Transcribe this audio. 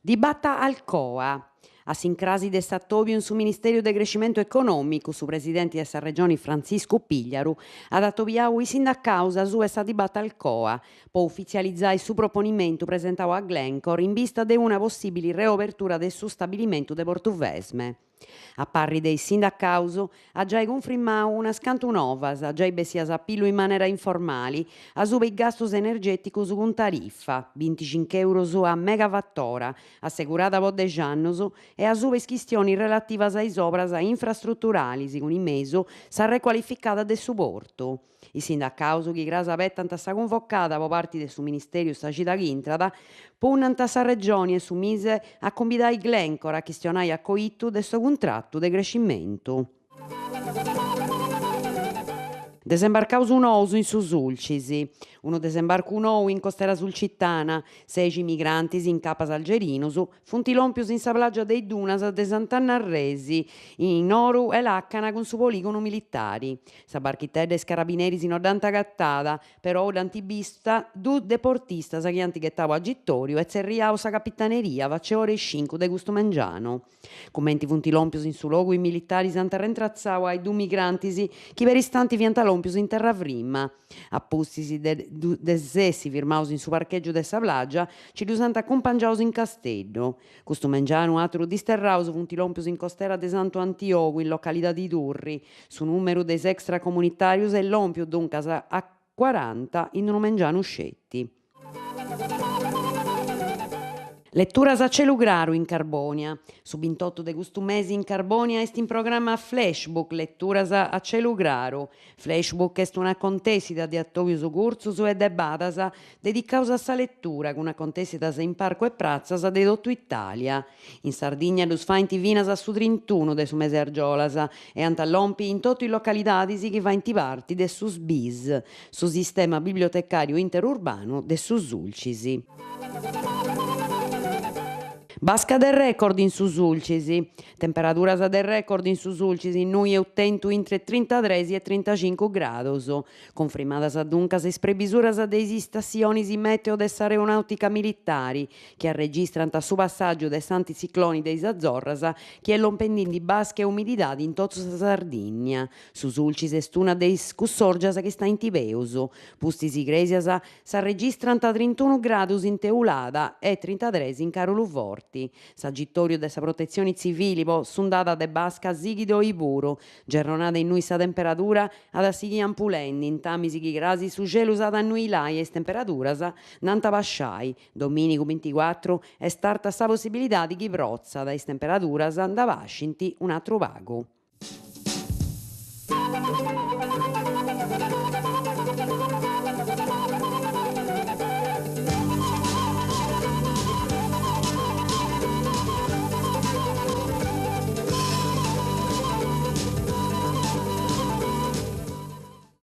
Dibatta Alcoa. A sincrasi de Sattovium su Ministério de Crescimento Econômico, su presidente dessa regione Francisco Pigliaru, ha dato via i sindacausa su essa dibatta Alcoa, può ufficializzare su proponimento presentato a Glencore in vista di una possibile reobertura del suo stabilimento de Portuvesme. A parri dei sindacauso ha già confermato una scantunovas, ha già bessias a pillo in maniera informali, a sube i gastos energeticos con tariffa, 25 euro a megawattora, assicurata per 10 anni, e a sube questioni relativas ai obras infrastrutturali, con in meso sa requalificata del supporto. I sindacauso che grasa pettant sa convocata po parte del suo Ministero sta cita intrada, punnant sa regione e su mise a convidare Glencore a questionare a coitto del suo contratto de crescimento. Desembarcaus nous in su Sulcisi, uno desembarcu nou in Costera Sulcitana, 6 migrantis in capas algerinos, funt lompius in sa plagia dei Dunas de Sant'Annarresi, in Oru e Laccana con su poligono militari. Sa barchitedda e carabineris in ordanta gattada, però d'antibista du deportistas che anti gettau a Gittorio e zerriau sa capitaneria, vace ore 5 de gusto mengiano. Commenti funt lompius in su logu i militari s'ant rentrazzau ai du migrantis chi per istanti fiant lompius in terra frimma. Appustisi de sessi firmaus in su parcheggio de sa plagia, ci dus ant accompaggiaus in Casteddo. Custu mengianu atru disterraus funt lompius in costera de Santo Antiogu, in località di Durri. Su numeru des extracomunitarius è lompiu duncas a 40 in unu mengianu scetti. Letturas a celu graru in Carbonia. Su 28 de custu mesi in Carbonia est in programma Flashbook, letturas a celu graru. Flashbook est una contesida di attovius cursus e debatas dedicaus a sa lettura, con una contesidas in parco e prazzas de totu Italia. In Sardigna dus faint vinas a su 31 de su mese argiolas e antallompi in totu i localidades chi faint parti de su SBIS, su sistema bibliotecario interurbano de su Sulcisi. Basca del record in su Sulcisi, temperaturas del record in su Sulcisi, noi e uttentu intre 33 e 35 grados, confermadas duncas is prebisuras dei istazioni meteo dell'aeronautica militari, che registrano a su passaggio dei anticicloni dei Azorras, che è l'ompendin di basca e umidità in tutta sa Sardigna. Su Sulcisi est una dei scussorgias che sta in Tibeus, pustis igresias sa registrano a 31 grados in Teulada e 33 in Caruluforti. Sagittoro de sa protezione civili po sundata de basca sighido iburu, gerronada in nui sa temperatura ad sighi ampulendi, in tamisi chi grasi su gelus ad annui lai e temperaturas nanta basciai. Dominico 24 è starta sa possibilità di chi prozza da temperaturas da vascinti un altro vago.